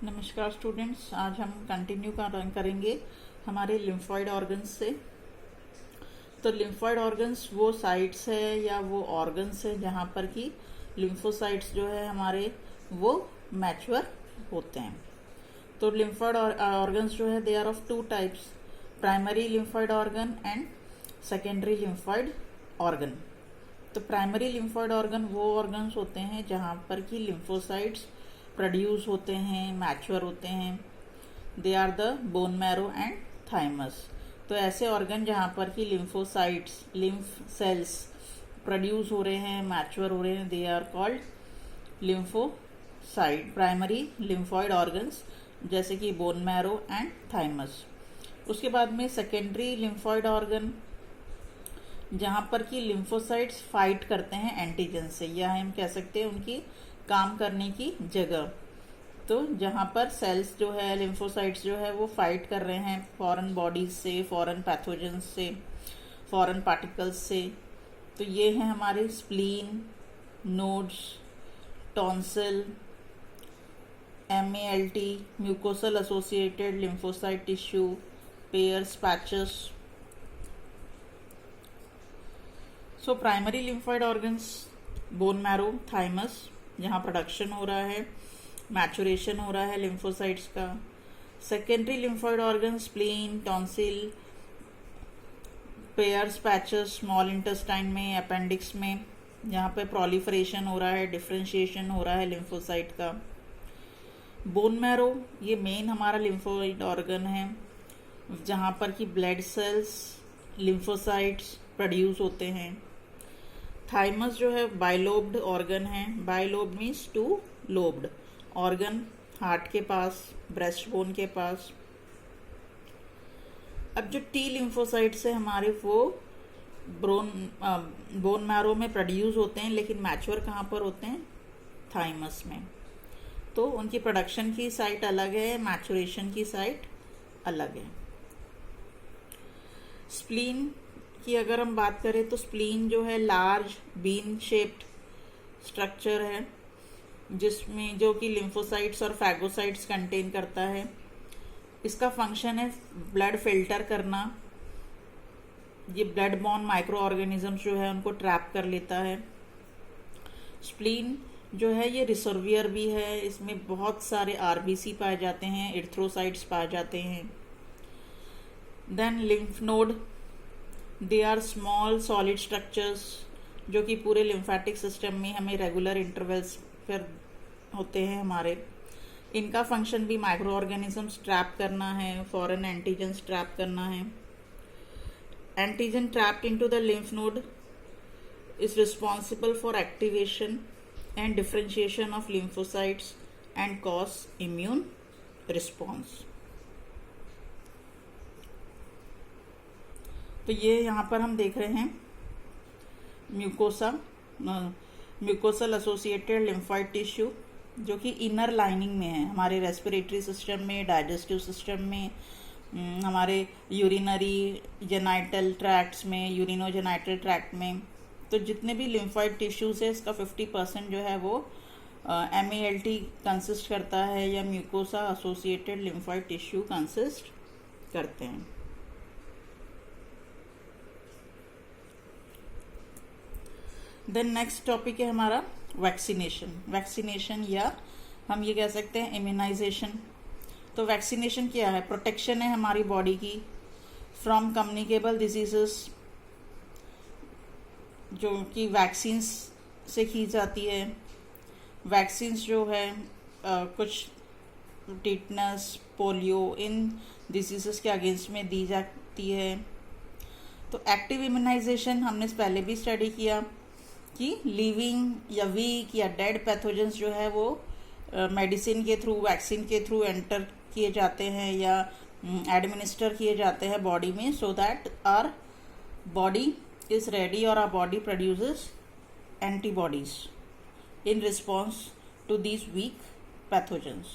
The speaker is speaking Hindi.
नमस्कार स्टूडेंट्स, आज हम कंटिन्यू करेंगे हमारे लिम्फॉइड ऑर्गन्स से। तो लिम्फॉइड ऑर्गन्स वो साइट्स है या वो ऑर्गन्स है जहाँ पर कि लिम्फोसाइट्स जो है हमारे वो मैच्योर होते हैं। तो लिम्फॉइड ऑर्गन्स जो है they are of two types, primary lymphoid organ and secondary lymphoid organ. तो प्राइमरी लिम्फॉइड ऑर्गन वो ऑर्गन्स होते हैं जहाँ पर कि लिम्फोसाइट्स प्रोड्यूस होते हैं, मैच्योर होते हैं। They are the bone marrow and thymus. तो ऐसे ऑर्गन जहाँ पर कि लिम्फोसाइट्स, लिम्फ सेल्स प्रोड्यूस हो रहे हैं, मैच्योर हो रहे हैं, they are called lymphocyte, primary lymphoid organs, जैसे कि बोन मैरो एंड थाइमस। उसके बाद में सेकेंडरी लिम्फॉइड ऑर्गन जहाँ पर कि लिम्फोसाइट्स फाइट करते हैं एंटीजन से, या हम कह सकते हैं उनकी काम करने की जगह। तो जहाँ पर सेल्स जो है, लिम्फोसाइट्स जो है वो फाइट कर रहे हैं फॉरेन बॉडीज से, फॉरेन पैथोजेंस से, फॉरेन पार्टिकल्स से। तो ये हैं हमारे spleen, nodes, tonsil, MALT, mucosal associated lymphocyte tissue, pairs, patches. So primary lymphoid organs, bone marrow, thymus, जहाँ प्रोडक्शन हो रहा है, मैचुरेशन हो रहा है लिम्फोसाइट्स का। Secondary lymphoid organ, spleen, tonsil, pairs, patches, small intestine में, अपेंडिक्स में, जहाँ पे प्रोलिफरेशन हो रहा है, डिफ्रेंशिएशन हो रहा है लिम्फोसाइट का। बोन मैरो, ये मेन हमारा लिम्फोइड ऑर्गन है जहाँ पर कि ब्लड सेल्स, लिम्फोसाइट्स प्रोड्यूस होते हैं। थाइमस जो है बाइलोब्ड ऑर्गन है। Bilobe means two lobed organ, heart के पास, ब्रेस्ट बोन के पास। अब जो टी लिम्फोसाइट्स है हमारे वो बोन मैरो में प्रोड्यूस होते हैं, लेकिन मैच्योर कहाँ पर होते हैं? थाइमस में। तो उनकी प्रोडक्शन की साइट अलग है, मैचुरेशन की साइट अलग है। स्प्लीन की अगर हम बात करें तो स्प्लीन जो है लार्ज बीन शेप्ड स्ट्रक्चर है, जिसमें जो कि लिम्फोसाइट्स और फैगोसाइट्स कंटेन करता है। इसका फंक्शन है ब्लड फिल्टर करना। ये ब्लड बॉर्न माइक्रो ऑर्गेनिजम्स जो है उनको ट्रैप कर लेता है। स्प्लीन जो है ये रिसर्वियर भी है, इसमें बहुत सारे RBC पाए जाते हैं, एरिथ्रोसाइट्स पाए जाते हैं। Then lymph node, they are small solid structures जो कि पूरे लिम्फेटिक सिस्टम में हमें रेगुलर इंटरवल्स पर होते हैं हमारे। इनका फंक्शन भी माइक्रो ऑर्गेनिजम्स ट्रैप करना है, फॉरेन एंटीजन्स ट्रैप करना है। Antigen trapped into the lymph node is responsible for activation and differentiation of lymphocytes and cause immune response. तो ये यहाँ पर हम देख रहे हैं म्यूकोसल एसोसिएटेड लिम्फॉइड टिश्यू, जो कि इनर लाइनिंग में है हमारे रेस्पिरेटरी सिस्टम में, डाइजेस्टिव सिस्टम में, हमारे यूरिनरी जेनाइटल ट्रैक्ट्स में, यूरिनोजेनाइटल ट्रैक्ट में। तो जितने भी लिम्फॉइड टिश्यूज है इसका 50% जो है वो MALT कंसिस्ट करता है, या mucosa associated lymphoid tissue consist करते हैं। देन नेक्स्ट टॉपिक है हमारा वैक्सीनेशन। वैक्सीनेशन या हम ये कह सकते हैं इम्यूनाइजेशन। तो वैक्सीनेशन क्या है? प्रोटेक्शन है हमारी बॉडी की फ्रॉम कम्युनिकेबल डिजीजेस, जो कि वैक्सीन्स से की जाती है। वैक्सीन्स जो है कुछ टिटनस, पोलियो, इन डिजीजेस के अगेंस्ट में दी जाती है। तो एक्टिव इम्यूनाइजेशन हमने पहले भी स्टडी किया कि लिविंग या वीक या डेड पैथोजेंस जो है वो मेडिसिन के थ्रू, वैक्सीन के थ्रू एंटर किए जाते हैं या एडमिनिस्टर किए जाते हैं बॉडी में, so that our body is ready or our body produces antibodies in response to these weak pathogens.